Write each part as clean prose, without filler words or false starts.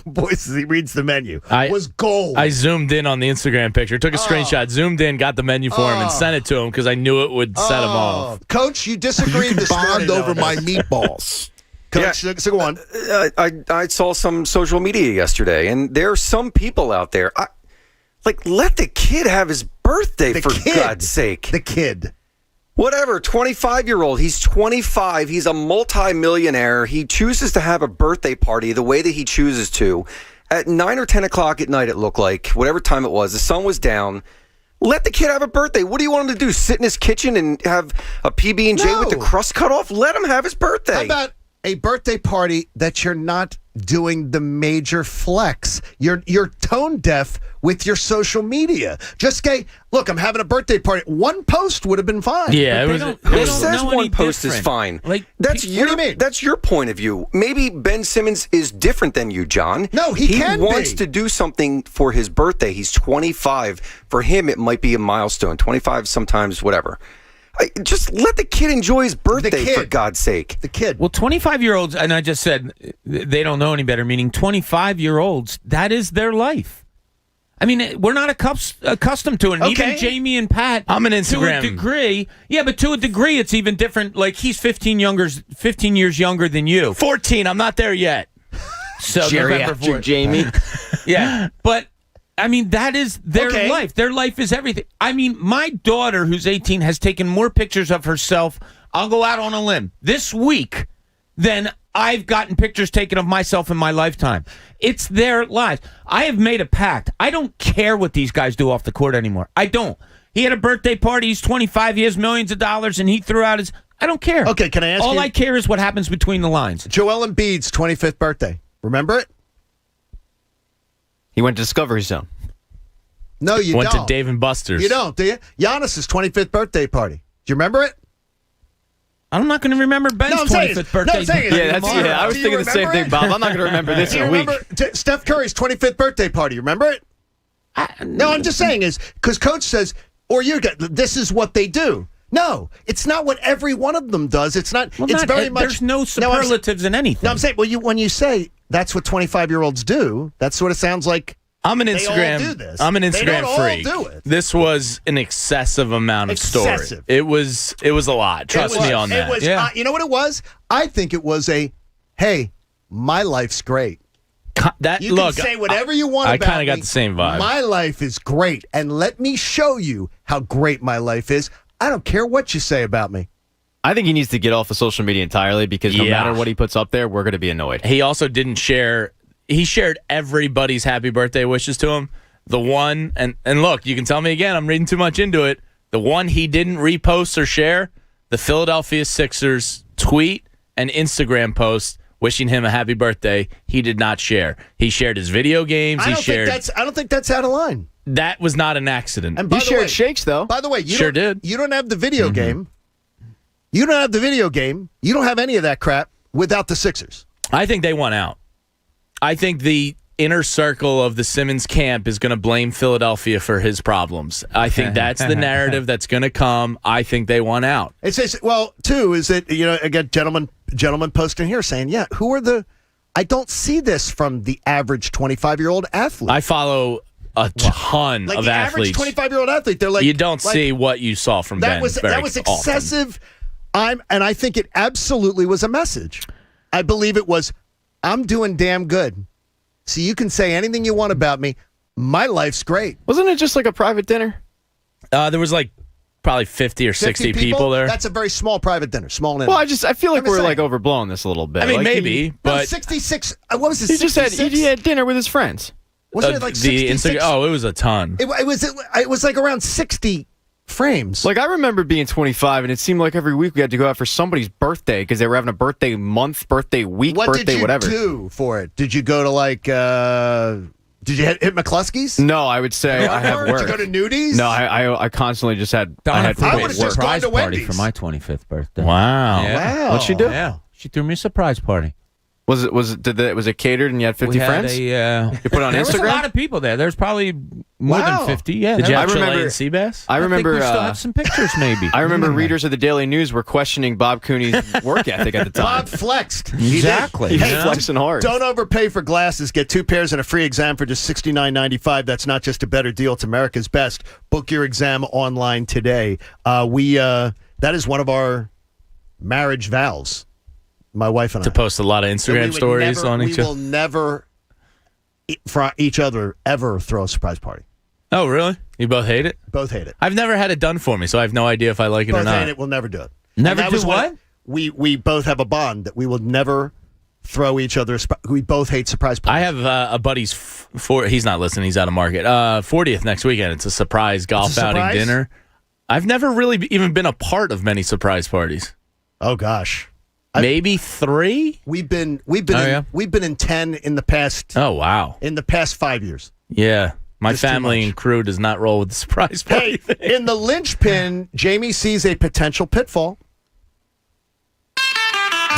Boys, as he reads the menu, was gold. I zoomed in on the Instagram picture, took a screenshot, zoomed in, got the menu for him, and sent it to him because I knew it would set him off. Coach, you disagreed this morning. Bond over my meatballs. Coach, so go on. I saw some social media yesterday, and there are some people out there. Let the kid have his birthday, God's sake. The kid. Whatever, 25-year-old. He's 25. He's a multi-millionaire. He chooses to have a birthday party the way that he chooses to. At 9 or 10 o'clock at night, it looked like, whatever time it was, the sun was down. Let the kid have a birthday. What do you want him to do, sit in his kitchen and have a PB&J with the crust cut off? Let him have his birthday. How about a birthday party that you're not doing the major flex? You're tone deaf with your social media. Just say, look, I'm having a birthday party. One post would have been fine. Yeah, Who says one post is fine? What do you mean? That's your point of view. Maybe Ben Simmons is different than you, John. No, he wants to do something for his birthday. He's 25. For him, it might be a milestone. 25, sometimes, whatever. Just let the kid enjoy his birthday, for God's sake. The kid. Well, 25-year-olds, and I just said they don't know any better, meaning 25-year-olds, that is their life. I mean, we're not accustomed to it. And even Jamie and Pat, I'm an Instagram. To a degree. Yeah, but to a degree, it's even different. Like, he's 15 years younger than you. 14, I'm not there yet. So Geriatric Jamie. Yeah, but... I mean, that is their life. Their life is everything. I mean, my daughter, who's 18, has taken more pictures of herself, I'll go out on a limb, this week than I've gotten pictures taken of myself in my lifetime. It's their lives. I have made a pact. I don't care what these guys do off the court anymore. I don't. He had a birthday party. He's 25. He has millions of dollars, and he threw out his... I don't care. Okay, can I ask you? All I care is what happens between the lines. Joel Embiid's 25th birthday. Remember it? He went to Discovery Zone. No, you Went don't. to Dave and Buster's. You don't, do you? Giannis's 25th birthday party. Do you remember it? I'm not going to remember Ben's 25th birthday. I was thinking the same thing, Bob. I'm not going to remember this in a week. Steph Curry's 25th birthday party. You remember it? No, I'm just saying is because Coach says, this is what they do. No, it's not what every one of them does. It's not. Well, it's very much. There's no superlatives in anything. No, I'm saying. Well, when you say that's what 25-year-olds do, that's what it sounds like. I'm an Instagram. They all do this. I'm an Instagram freak. All do it. This was an excessive amount of story. It was a lot. Trust me on that. It was, you know what it was? I think it was hey, my life's great. You can say whatever you want about me. I kind of got the same vibe. My life is great, and let me show you how great my life is. I don't care what you say about me. I think he needs to get off of social media entirely because no matter what he puts up there, we're going to be annoyed. He also didn't share... He shared everybody's happy birthday wishes to him. The one, and look, you can tell me again, I'm reading too much into it. The one he didn't repost or share, the Philadelphia Sixers tweet and Instagram post wishing him a happy birthday, he did not share. He shared his video games. I don't think that's out of line. That was not an accident. And he shared shakes, though. By the way, you don't have the video game. You don't have the video game. You don't have any of that crap without the Sixers. I think they won out. I think the inner circle of the Simmons camp is going to blame Philadelphia for his problems. I think that's the narrative that's going to come. I think they won out. It says, too, is that, again, gentlemen posting here saying, who are I don't see this from the average 25-year-old athlete. I follow a ton of athletes. The average 25-year-old athlete, they're like... You don't see what you saw from Ben. That was excessive. And I think it absolutely was a message. I believe it was... I'm doing damn good. So you can say anything you want about me. My life's great. Wasn't it just like a private dinner? There was probably 50 or 60 people there. That's a very small private dinner. Small dinner. Well, I feel like we're overblowing this a little bit. I mean, maybe, but 66. What was it? He had dinner with his friends. Wasn't it like 66? It was a ton. It was like around 60 frames. Like, I remember being 25, and it seemed like every week we had to go out for somebody's birthday because they were having a birthday month, birthday week, birthday whatever. What did you do for it? Did you go to did you hit McCluskey's? No, I would say I have work. Did you go to Nudies? No, I constantly just had I would have just surprise gone to party Wendy's for my 25th birthday. Wow. Wow. What'd she do? Yeah. She threw me a surprise party. Was it catered and you had 50 friends? You put it on there Instagram? was a lot of people there. There's probably More Wow. than 50, yeah. Did you I have remember- Chilean sea bass? I remember. think we still have some pictures, maybe. I remember readers of the Daily News were questioning Bob Cooney's work ethic at the time. Bob flexed. He did. Exactly. He Hey, was flexing hard. Don't overpay for glasses. Get 2 pairs and a free exam for just $69.95. That's not just a better deal. It's America's best. Book your exam online today. That is one of our marriage vows. My wife and I. To post a lot of We Instagram would stories never- on each We other. will never for each other ever throw a surprise party. Oh, really? You both hate it? Both hate it. I've never had it done for me, so I have no idea if I like it or Both not. hate it. We'll never do it. Never And that do was what? We both have a bond that we will never throw each other. We both hate surprise parties. I have a buddy's he's not listening. He's out of market. 40th next weekend. It's a surprise golf It's a outing surprise? dinner. I've never really even been a part of many surprise parties. Oh gosh. Maybe 3. We've been yeah? we've been in 10 in the past Oh wow. 5 years. Yeah, my Just too family much. and crew does not roll with the surprise party. Hey, thing. in the linchpin, Jamie sees a potential pitfall.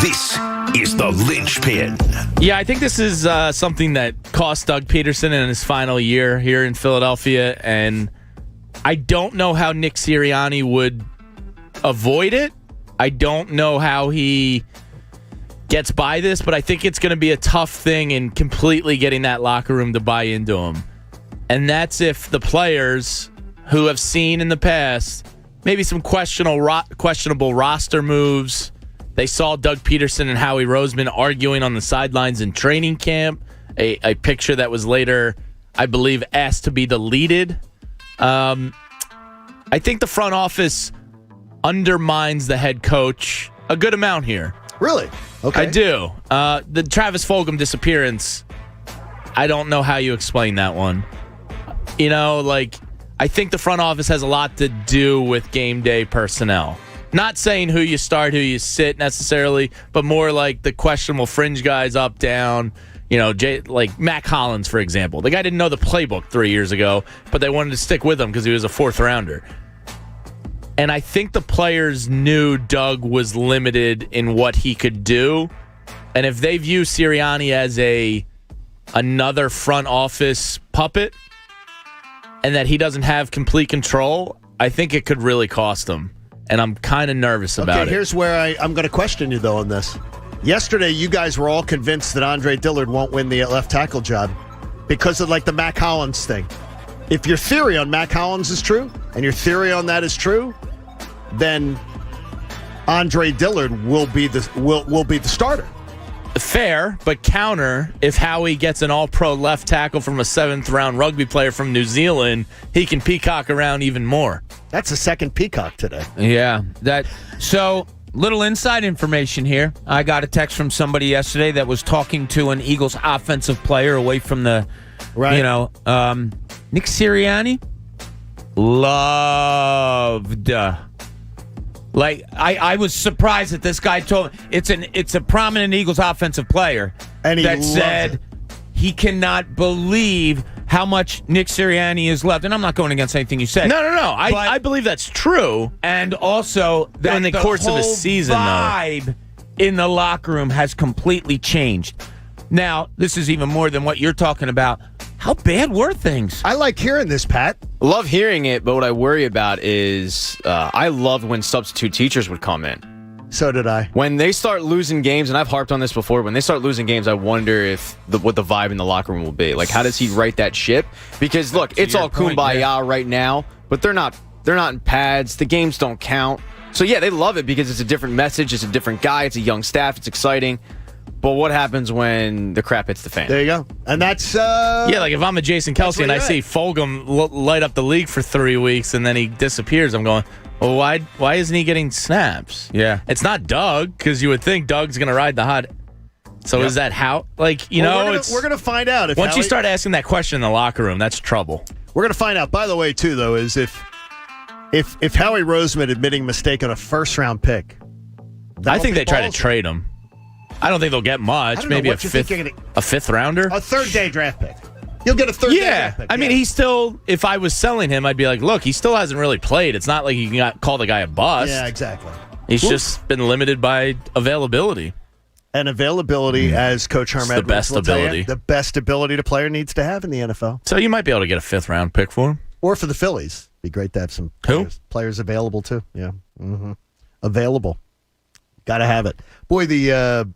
This is the linchpin. Yeah, I think this is something that cost Doug Peterson in his final year here in Philadelphia, and I don't know how Nick Sirianni would avoid it. I don't know how he gets by this, but I think it's going to be a tough thing in completely getting that locker room to buy into him. And that's if the players who have seen in the past maybe some questionable roster moves. They saw Doug Peterson and Howie Roseman arguing on the sidelines in training camp, a picture that was later, I believe, asked to be deleted. I think the front office undermines the head coach a good amount here. Really? Okay. I do. The Travis Fulgham disappearance, I don't know how you explain that one. I think the front office has a lot to do with game day personnel. Not saying who you start, who you sit necessarily, but more like the questionable fringe guys up, down. Like Mac Hollins, for example. The guy didn't know the playbook 3 years ago, but they wanted to stick with him because he was a 4th rounder. And I think the players knew Doug was limited in what he could do. And if they view Sirianni as another front office puppet and that he doesn't have complete control, I think it could really cost him. And I'm kind of nervous about it. Here's where I'm going to question you, though, on this. Yesterday, you guys were all convinced that Andre Dillard won't win the left tackle job because of, the Mac Hollins thing. If your theory on Mac Hollins is true, and your theory on that is true, then Andre Dillard will be the starter. Fair, but counter, if Howie gets an all-pro left tackle from a 7th-round rugby player from New Zealand, he can peacock around even more. That's the second peacock today. Yeah. So, little inside information here. I got a text from somebody yesterday that was talking to an Eagles offensive player away from the, Right. Nick Sirianni loved. I was surprised that this guy told me it's a prominent Eagles offensive player And he that loves said it. he cannot believe how much Nick Sirianni is loved. And I'm not going against anything you said. No. But- I believe that's true. And also that In the course of a whole season, though. vibe in the locker room has completely changed. Now, this is even more than what you're talking about. How bad were things? I like hearing this, Pat. Love hearing it, but what I worry about is I loved when substitute teachers would come in. So did I. When they start losing games, and I've harped on this before, when they start losing games, I wonder what the vibe in the locker room will be. Like, how does he right that ship? Because look, it's your all point, kumbaya yeah. right now, but they're not in pads. The games don't count. So yeah, they love it because it's a different message, it's a different guy, it's a young staff, it's exciting. But what happens when the crap hits the fan? There you go. And that's Yeah, if I'm a Jason Kelsey and I where see you're Fulgham light up the league for 3 weeks and then he disappears, I'm going, well, why isn't he getting snaps? Yeah. It's not Doug, because you would think Doug's going to ride the hot. So is that how? we're it's gonna find out if once you Howie- start asking that question in the locker room, that's trouble. We're gonna find out. By the way, too, though, is if Howie Roseman admitting mistake on a 1st-round pick. I think they try to ballsy. trade him. I don't think they'll get I much. don't know Maybe a what you think you're gonna- 5th rounder. A 3rd-day draft pick. You'll get a 3rd-day draft pick. I mean, he's still. If I was selling him, I'd be like, look, he still hasn't really played. It's not like you can call the guy a bust. Yeah, exactly. He's just been limited by availability. and availability, as Coach Herm It's the Edwards best will tell you, ability. the best ability a player needs to have in the NFL. So you might be able to get a 5th-round pick for him. Or for the Phillies. Be great to have some players available, too. Yeah. Available. Got to have it. Boy, the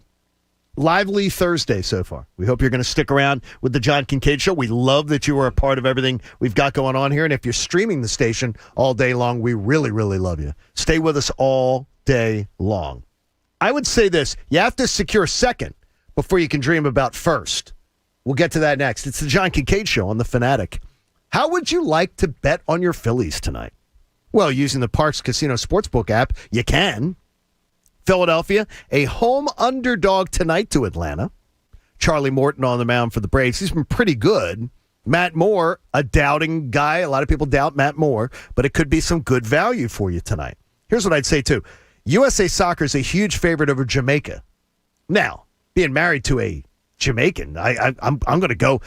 lively Thursday so far. We hope you're going to stick around with the John Kincade Show. We love that you are a part of everything we've got going on here. And if you're streaming the station all day long, we really, really love you. Stay with us all day long. I would say this. You have to secure second before you can dream about first. We'll get to that next. It's the John Kincade Show on The Fanatic. How would you like to bet on your Phillies tonight? Well, using the Parx Casino Sportsbook app, you can. Philadelphia, a home underdog tonight to Atlanta. Charlie Morton on the mound for the Braves. He's been pretty good. Matt Moore, a doubting guy. A lot of people doubt Matt Moore, but it could be some good value for you tonight. Here's what I'd say, too. USA Soccer is a huge favorite over Jamaica. Now, being married to a Jamaican, I'm going to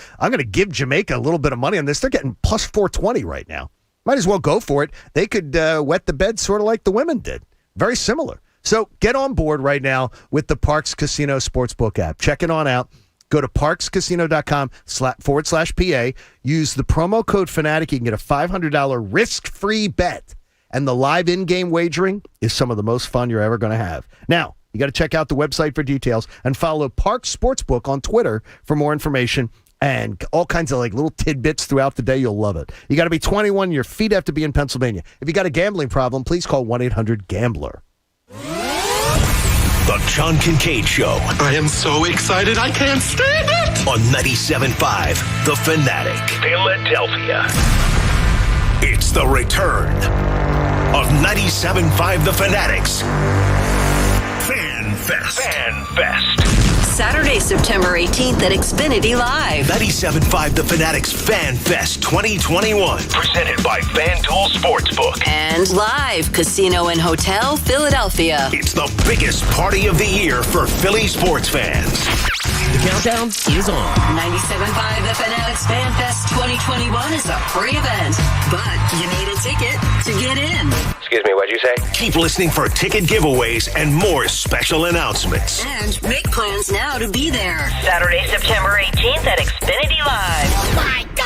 give Jamaica a little bit of money on this. They're getting plus 420 right now. Might as well go for it. They could wet the bed sort of like the women did. Very similar. So get on board right now with the Parx Casino Sportsbook app. Check it on out. Go to parxcasino.com/PA. Use the promo code FANATIC. You can get a $500 risk-free bet. And the live in-game wagering is some of the most fun you're ever going to have. Now, you got to check out the website for details and follow Parx Sportsbook on Twitter for more information and all kinds of like little tidbits throughout the day. You'll love it. You got to be 21. Your feet have to be in Pennsylvania. If you got a gambling problem, please call 1-800-GAMBLER. The John Kincade Show. I am so excited, I can't stand it! On 97.5 The Fanatic. Philadelphia. It's the return of 97.5 The Fanatic's Fan Fest. Saturday, September 18th at Xfinity Live. 97.5 The Fanatic's Fan Fest 2021. Presented by FanDuel Sportsbook. And live, Casino and Hotel, Philadelphia. It's the biggest party of the year for Philly sports fans. The countdown is on. 97.5 The Fanatic's Fan Fest 2021 is a free event, but you need a ticket to get in. Excuse me, what'd you say? Keep listening for ticket giveaways and more special announcements. And make plans now to be there. Saturday, September 18th at Xfinity Live. Oh my God!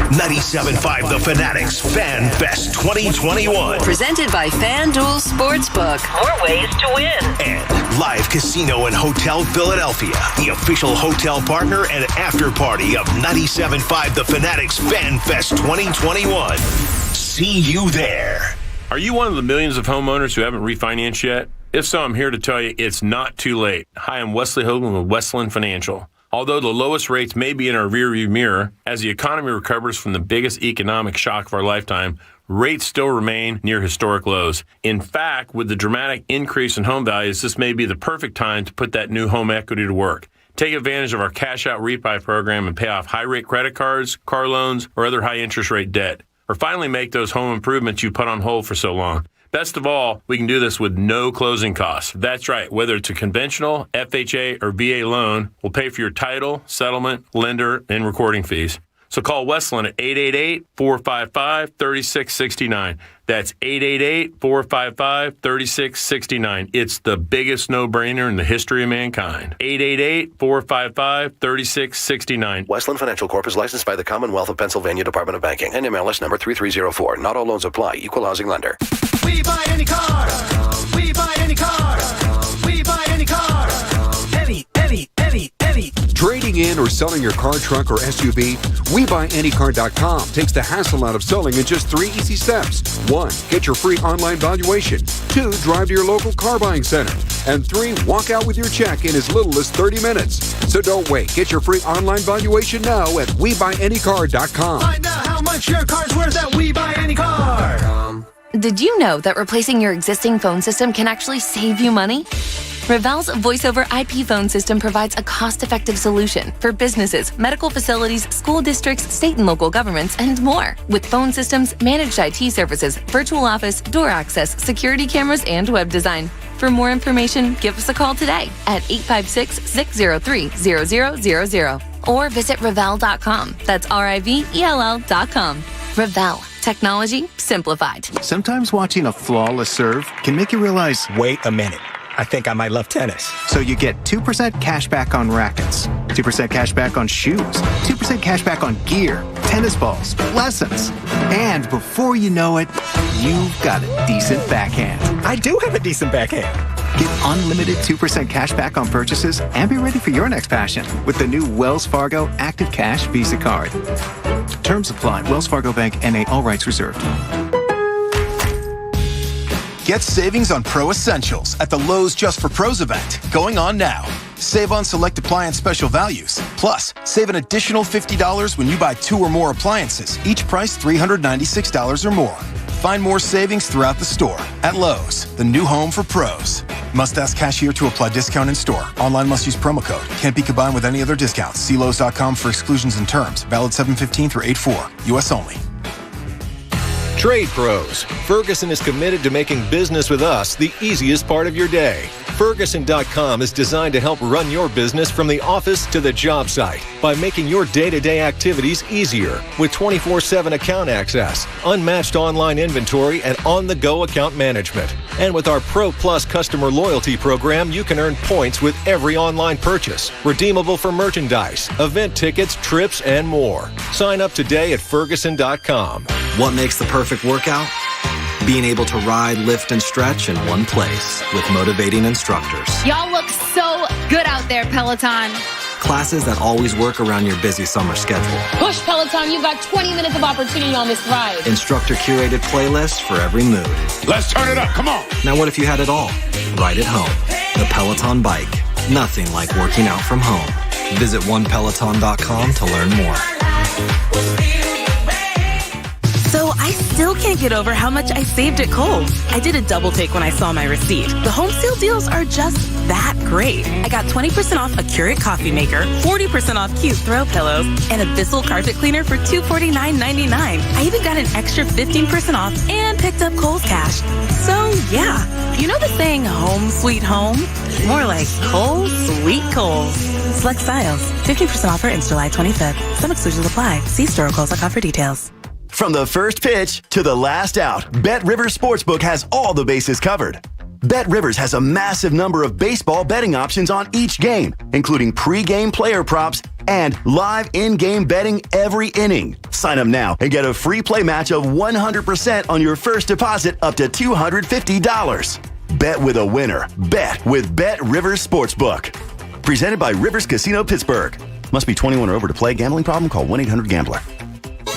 97.5 The Fanatic's Fan Fest 2021. Presented by FanDuel Sportsbook. More ways to win. And Live Casino and Hotel Philadelphia, the official hotel partner and after party of 97.5 The Fanatic's Fan Fest 2021. See you there. Are you one of the millions of homeowners who haven't refinanced yet? If so, I'm here to tell you it's not too late. Hi, I'm Wesley Hogan with Westland Financial. Although the lowest rates may be in our rearview mirror, as the economy recovers from the biggest economic shock of our lifetime, rates still remain near historic lows. In fact, with the dramatic increase in home values, this may be the perfect time to put that new home equity to work. Take advantage of our cash-out refi program and pay off high-rate credit cards, car loans, or other high-interest rate debt. Or finally make those home improvements you put on hold for so long. Best of all, we can do this with no closing costs. That's right. Whether it's a conventional, FHA, or VA loan, we'll pay for your title, settlement, lender, and recording fees. So call Westland at 888-455-3669. That's 888-455-3669. It's the biggest no-brainer in the history of mankind. 888-455-3669. Westland Financial Corp is licensed by the Commonwealth of Pennsylvania Department of Banking. NMLS number 3304. Not all loans apply. Equal housing lender. We buy any car. We buy any car. We buy any car. Any. Trading in or selling your car, truck, or SUV? WeBuyAnyCar.com takes the hassle out of selling in just 3 easy steps. 1. Get your free online valuation. 2. Drive to your local car buying center. And 3. Walk out with your check in as little as 30 minutes. So don't wait. Get your free online valuation now at WeBuyAnyCar.com. Find out how much your car's worth at WeBuyAnyCar. Did you know that replacing your existing phone system can actually save you money? Revel's voice-over IP phone system provides a cost-effective solution for businesses, medical facilities, school districts, state and local governments, and more. With phone systems, managed IT services, virtual office, door access, security cameras, and web design. For more information, give us a call today at 856-603-0000 or visit Revel.com. That's RIVELL.com. Revel. Technology simplified. Sometimes watching a flawless serve can make you realize, wait a minute. I think I might love tennis. So you get 2% cash back on rackets, 2% cash back on shoes, 2% cash back on gear, tennis balls, lessons. And before you know it, you've got a decent backhand. I do have a decent backhand. Get unlimited 2% cash back on purchases and be ready for your next passion with the new Wells Fargo Active Cash Visa Card. Terms apply. Wells Fargo Bank, N.A., all rights reserved. Get savings on Pro Essentials at the Lowe's Just for Pros event going on now. Save on select appliance special values. Plus, save an additional $50 when you buy 2 or more appliances, each priced $396 or more. Find more savings throughout the store at Lowe's, the new home for pros. Must ask cashier to apply discount in store. Online must use promo code. Can't be combined with any other discounts. See Lowe's.com for exclusions and terms. Valid 7/15 through 8/4. U.S. only. Trade Pros. Ferguson is committed to making business with us the easiest part of your day. Ferguson.com is designed to help run your business from the office to the job site by making your day-to-day activities easier with 24/7 account access, unmatched online inventory, and on-the-go account management. And with our Pro Plus customer loyalty program, you can earn points with every online purchase, redeemable for merchandise, event tickets, trips, and more. Sign up today at Ferguson.com. What makes the perfect workout? Being able to ride, lift, and stretch in one place with motivating instructors. Y'all look so good out there, Peloton. Classes that always work around your busy summer schedule. Push, Peloton. You've got 20 minutes of opportunity on this ride. Instructor-curated playlists for every mood. Let's turn it up. Come on. Now what if you had it all? Right at home. The Peloton Bike. Nothing like working out from home. Visit onepeloton.com to learn more. So I still can't get over how much I saved at Kohl's. I did a double take when I saw my receipt. The home sale deals are just that great. I got 20% off a Keurig coffee maker, 40% off cute throw pillows, and a Bissell carpet cleaner for $249.99. I even got an extra 15% off and picked up Kohl's cash. So yeah, you know the saying home sweet home? More like Kohl's sweet Kohl's. Select styles. 15% offer ends July 25th. Some exclusions apply. See store or Kohl's.com for details. From the first pitch to the last out, BetRivers Sportsbook has all the bases covered. BetRivers has a massive number of baseball betting options on each game, including pre-game player props and live in-game betting every inning. Sign up now and get a free play match of 100% on your first deposit up to $250. Bet with a winner. Bet with BetRivers Sportsbook. Presented by Rivers Casino Pittsburgh. Must be 21 or over to play. Gambling problem? Call 1-800-GAMBLER.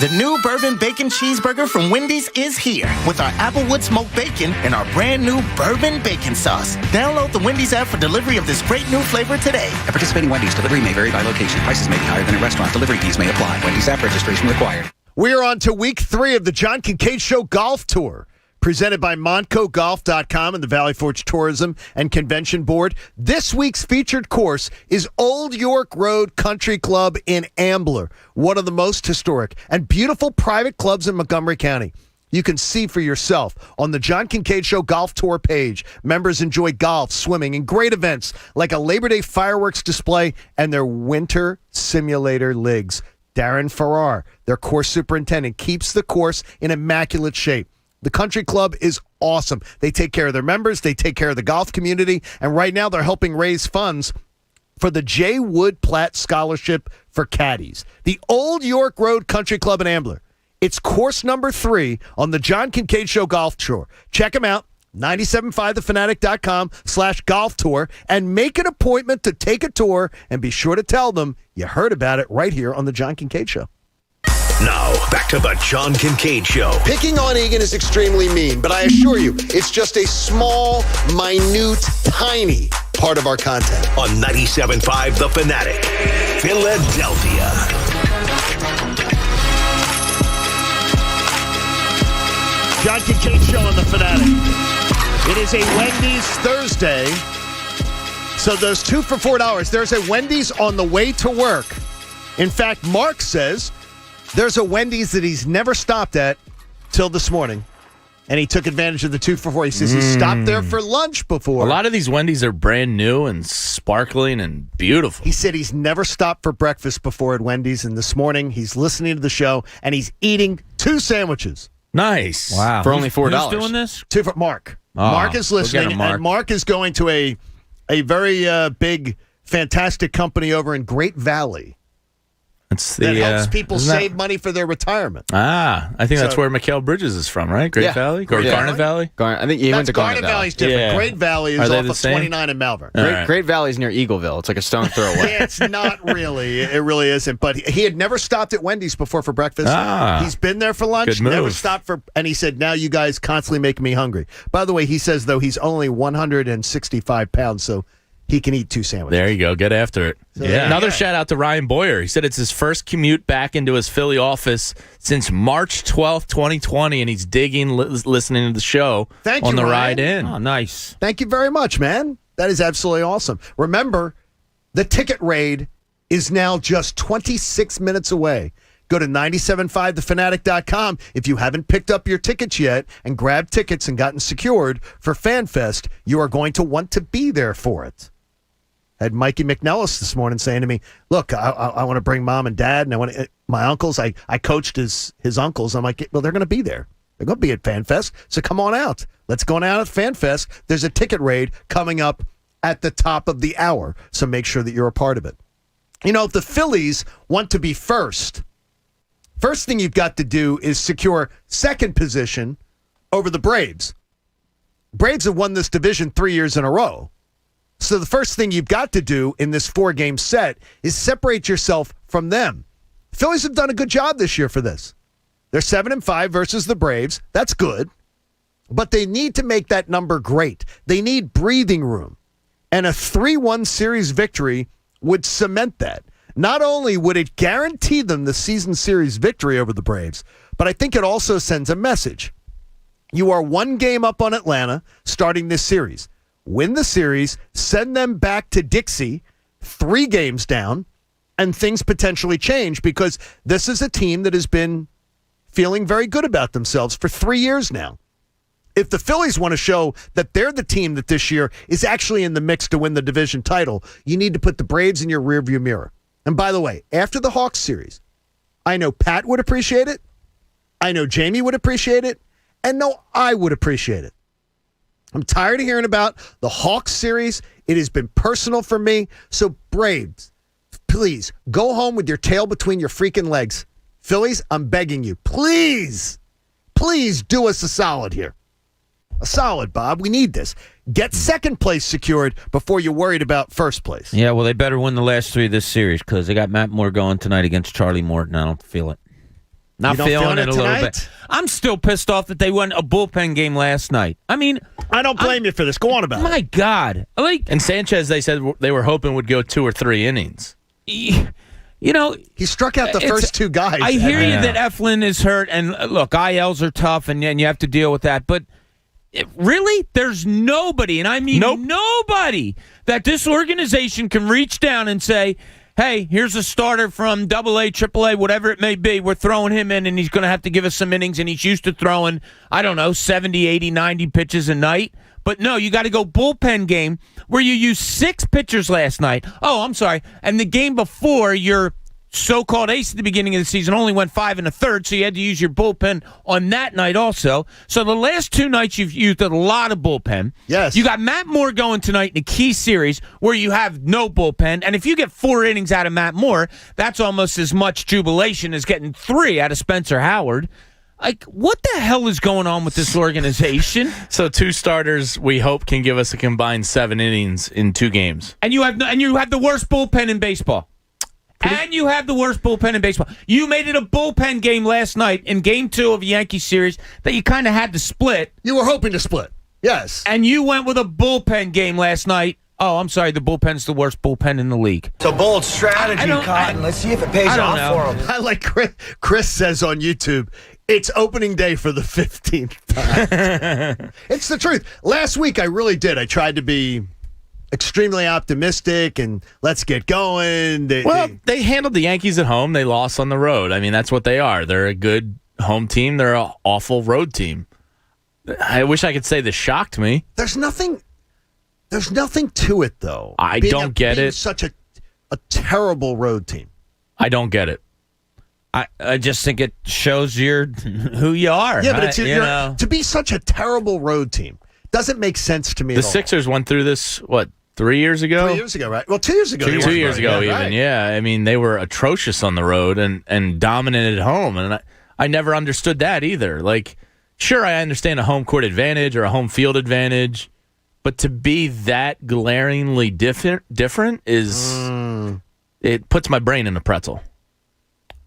The new bourbon bacon cheeseburger from Wendy's is here with our Applewood smoked bacon and our brand new bourbon bacon sauce. Download the Wendy's app for delivery of this great new flavor today. At participating Wendy's, delivery may vary by location. Prices may be higher than a restaurant. Delivery fees may apply. Wendy's app registration required. We are on to week 3 of the John Kincade Show Golf Tour. Presented by MontcoGolf.com and the Valley Forge Tourism and Convention Board. This week's featured course is Old York Road Country Club in Ambler, one of the most historic and beautiful private clubs in Montgomery County. You can see for yourself on the John Kincade Show Golf Tour page. Members enjoy golf, swimming, and great events like a Labor Day fireworks display and their winter simulator leagues. Darren Farrar, their course superintendent, keeps the course in immaculate shape. The country club is awesome. They take care of their members. They take care of the golf community. And right now they're helping raise funds for the J. Wood Platt Scholarship for Caddies. The Old York Road Country Club in Ambler. It's course number 3 on the John Kincade Show Golf Tour. Check them out. 97.5thefanatic.com/golf tour and make an appointment to take a tour and be sure to tell them you heard about it right here on the John Kincade Show. Now, back to the John Kincade Show. Picking on Egan is extremely mean, but I assure you, it's just a small, minute, tiny part of our content. On 97.5 The Fanatic, Philadelphia. John Kincade Show on The Fanatic. It is a Wendy's Thursday. So those 2 for $4. There's a Wendy's on the way to work. In fact, Mark says there's a Wendy's that he's never stopped at till this morning, and he took advantage of the 2 for $4. He says he stopped there for lunch before. A lot of these Wendy's are brand new and sparkling and beautiful. He said he's never stopped for breakfast before at Wendy's, and this morning he's listening to the show, and he's eating 2 sandwiches. Nice. Wow. For only $4. Who's doing this? 2 for Mark. Mark is listening, Mark. and Mark is going to a very big, fantastic company over in Great Valley that helps people save money for their retirement. I think that's where Mikhail Bridges is from, right? Great Valley? Or Garnet Valley? I think he went to Garnet Valley. Valley's different. Yeah. Great Valley is Are they off the of same? 29 in Malvern. Great Valley's near Eagleville. It's like a stone throw away. It's not really. It really isn't. But he had never stopped at Wendy's before for breakfast. He's been there for lunch. Good move. Never stopped and he said, now you guys constantly make me hungry. By the way, he says, though, he's only 165 pounds, so he can eat 2 sandwiches. There you go. Get after it. So Another shout out to Ryan Boyer. He said it's his first commute back into his Philly office since March 12th, 2020, and he's digging listening to the show on the ride in. Oh, nice. Thank you very much, man. That is absolutely awesome. Remember, the ticket raid is now just 26 minutes away. Go to 97.5thefanatic.com if you haven't picked up your tickets yet and grabbed tickets and gotten secured for FanFest. You are going to want to be there for it. Had Mikey McNellis this morning saying to me, look, I want to bring mom and dad, and I want my uncles. I coached his uncles. I'm like, well, they're going to be there. They're going to be at FanFest, so come on out. Let's go on out at FanFest. There's a ticket raid coming up at the top of the hour, so make sure that you're a part of it. You know, if the Phillies want to be first thing you've got to do is secure second position over the Braves. Braves have won this division 3 years in a row. So the first thing you've got to do in this 4-game set is separate yourself from them. Phillies have done a good job this year for this. They're 7-5 versus the Braves. That's good. But they need to make that number great. They need breathing room. And a 3-1 series victory would cement that. Not only would it guarantee them the season series victory over the Braves, but I think it also sends a message. You are 1 game up on Atlanta starting this series. Win the series, send them back to Dixie, 3 games down, and things potentially change because this is a team that has been feeling very good about themselves for 3 years now. If the Phillies want to show that they're the team that this year is actually in the mix to win the division title, you need to put the Braves in your rearview mirror. And by the way, after the Hawks series, I know Pat would appreciate it, I know Jamie would appreciate it, and no, I would appreciate it. I'm tired of hearing about the Hawks series. It has been personal for me. So, Braves, please, go home with your tail between your freaking legs. Phillies, I'm begging you. Please do us a solid here. A solid, Bob. We need this. Get second place secured before you're worried about first place. Yeah, well, they better win the last 3 of this series because they got Matt Moore going tonight against Charlie Morton. I don't feel it. Not feeling it a little bit. I'm still pissed off that they won a bullpen game last night. I mean, I don't blame you for this. Go on about it. My God. And Sanchez, they said they were hoping would go 2 or 3 innings. You know, he struck out the first 2 guys. I hear you that Eflin is hurt, and look, ILs are tough, and you have to deal with that. But really, there's nobody, and I mean nobody, that this organization can reach down and say, hey, here's a starter from AA, AAA, whatever it may be. We're throwing him in, and he's going to have to give us some innings, and he's used to throwing, 70, 80, 90 pitches a night. But no, you got to go bullpen game where you used 6 pitchers last night. Oh, I'm sorry. And the game before, your so-called ace at the beginning of the season only went 5 1/3, so you had to use your bullpen on that night also. So the last 2 nights you've used a lot of bullpen. Yes. You got Matt Moore going tonight in a key series where you have no bullpen, and if you get 4 innings out of Matt Moore, that's almost as much jubilation as getting 3 out of Spencer Howard. Like, what the hell is going on with this organization? So 2 starters, we hope, can give us a combined 7 innings in 2 games. And you have the worst bullpen in baseball. You have the worst bullpen in baseball. You made it a bullpen game last night in Game 2 of a Yankee series that you kind of had to split. You were hoping to split, yes. And you went with a bullpen game last night. Oh, I'm sorry, the bullpen's the worst bullpen in the league. It's a bold strategy, Cotton. Let's see if it pays off for him. I like Chris says on YouTube, it's opening day for the 15th time. It's the truth. Last week, I really did. I tried to be extremely optimistic and let's get going. They handled the Yankees at home. They lost on the road. I mean, that's what they are. They're a good home team. They're an awful road team. I wish I could say this shocked me. There's nothing to it, though. I don't get it. Such a terrible road team. I don't get it. I just think it shows who you are. Yeah, but to be such a terrible road team, Doesn't make sense to me The at all. Sixers went through this, 3 years ago? 3 years ago, right? Well, 2 years ago. 2 years ago, right, even. right. Yeah, I mean, they were atrocious on the road and dominant at home, and I never understood that either. Like, sure, I understand a home court advantage or a home field advantage, but to be that glaringly different is it puts my brain in a pretzel.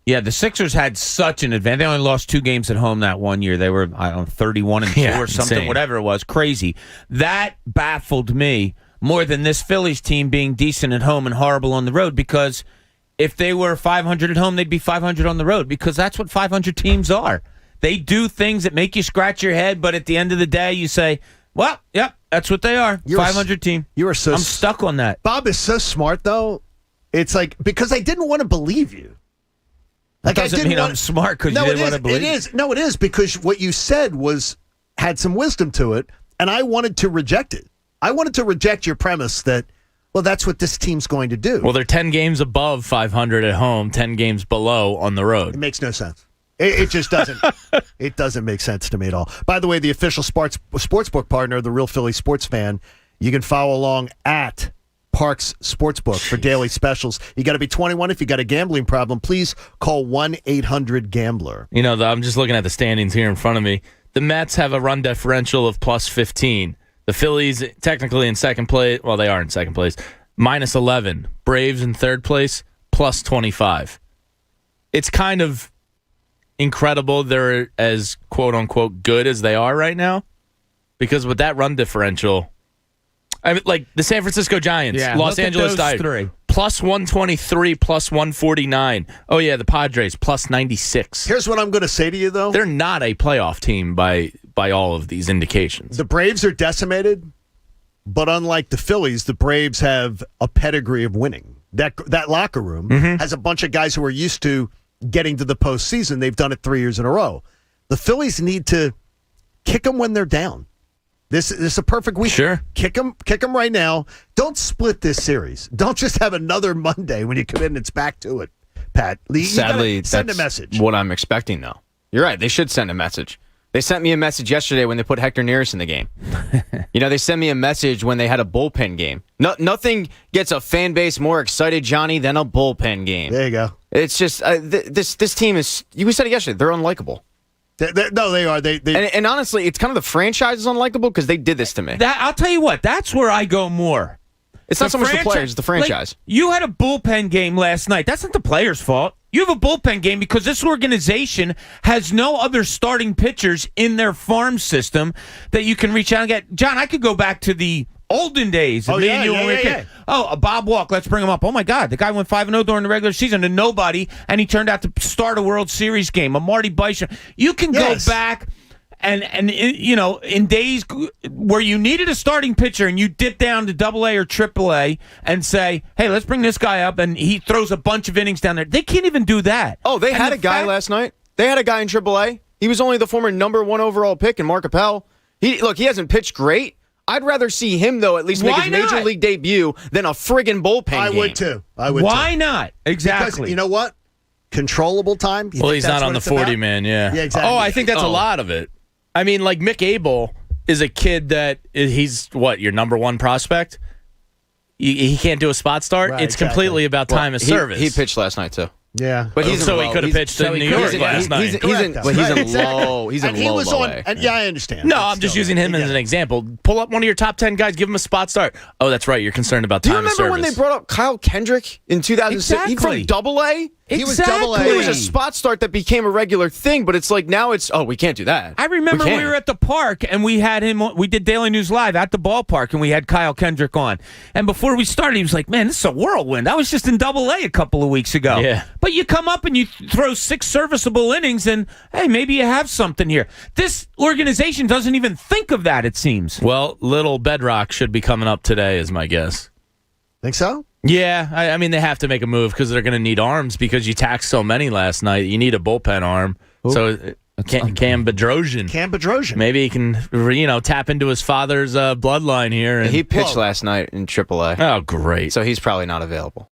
Yeah, the Sixers had such an advantage. They only lost 2 games at home that one year. They were, 31-2 or something, insane. whatever it was. Crazy. That baffled me more than this Phillies team being decent at home and horrible on the road, because if they were 500 at home, they'd be 500 on the road, because that's what 500 teams are. They do things that make you scratch your head, but at the end of the day, you say, well, yep, that's what they are. 500 team. You are so. I'm stuck on that. Bob is so smart, though. It's like, because I didn't want to believe you. That doesn't mean I'm smart because you didn't want to believe it. Is. No, it is, because what you said had some wisdom to it, and I wanted to reject it. I wanted to reject your premise that, well, that's what this team's going to do. Well, they're 10 games above 500 at home, 10 games below on the road. It makes no sense. It just doesn't. It doesn't make sense to me at all. By the way, the official sportsbook partner of the Real Philly Sports Fan, you can follow along at Parks Sportsbook for daily specials. You got to be 21. If you got a gambling problem, please call 1-800-GAMBLER. You know, I'm just looking at the standings here in front of me. The Mets have a run differential of plus 15. The Phillies, technically in second place. Well, they are in second place. Minus 11. Braves in third place, plus 25. It's kind of incredible they're as quote-unquote good as they are right now, because with that run differential, I mean, like the San Francisco Giants, Los Angeles Dodgers, plus 123, plus 149. Oh, yeah, the Padres, plus 96. Here's what I'm going to say to you, though. They're not a playoff team by all of these indications. The Braves are decimated, but unlike the Phillies, the Braves have a pedigree of winning. That locker room has a bunch of guys who are used to getting to the postseason. They've done it 3 years in a row. The Phillies need to kick them when they're down. This is a perfect week. Sure. Kick them right now. Don't split this series. Don't just have another Monday when you come in and it's back to it, Pat. Sadly, send a that's message. what I'm expecting, though. You're right. They should send a message. They sent me a message yesterday when they put Hector Neris in the game. They sent me a message when they had a bullpen game. Nothing gets a fan base more excited, Johnny, than a bullpen game. There you go. It's just this team is. We said it yesterday. They're unlikable. No, they are. And honestly, it's kind of the franchise is unlikable because they did this to me. I'll tell you what. That's where I go more. It's not so much the players, it's the franchise. Like, you had a bullpen game last night. That's not the players' fault. You have a bullpen game because this organization has no other starting pitchers in their farm system that you can reach out and get. John, I could go back to the olden days. Oh, yeah. Oh, Bob Walk, let's bring him up. Oh, my God. The guy went 5-0 during the regular season to nobody, and he turned out to start a World Series game. A Marty Bishop. You can go back and in days where you needed a starting pitcher and you dip down to AA or AAA and say, hey, let's bring this guy up, and he throws a bunch of innings down there. They can't even do that. Oh, they had a guy last night. They had a guy in AAA. He was only the former #1 overall pick in Mark Appel. He hasn't pitched great. I'd rather see him, though, at least make his major league debut than a friggin' bullpen game. I would, too. Why not? Exactly. Because you know what? Controllable time. Well, he's not on the 40-man, Yeah, exactly. Oh, I think that's a lot of it. I mean, like Mick Abel is a kid that he's, your #1 prospect? He can't do a spot start? Right, it's completely about time of service. He pitched last night, too. Yeah. But he could have pitched in New York last night. He's in low. He's in low. I understand. No, I'm just using him as an example. Pull up one of your top 10 guys, give him a spot start. Oh, that's right. You're concerned about time of service. Do you remember when they brought up Kyle Kendrick in 2006? Exactly. He from AA? He was AA. It was a spot start that became a regular thing, but it's like now it's, we can't do that. I remember we were at the park and we had him, we did Daily News Live at the ballpark and we had Kyle Kendrick on. And before we started, he was like, man, this is a whirlwind. I was just in AA a couple of weeks ago. Yeah. But you come up and you throw 6 serviceable innings and, hey, maybe you have something here. This organization doesn't even think of that, it seems. Well, Little Bedrock should be coming up today is my guess. Think so? Yeah, I mean, they have to make a move because they're going to need arms because you taxed so many last night. You need a bullpen arm. Ooh. So Cam Bedrosian. Maybe he can, tap into his father's bloodline here. And, he pitched last night in AAA. Oh, great. So he's probably not available.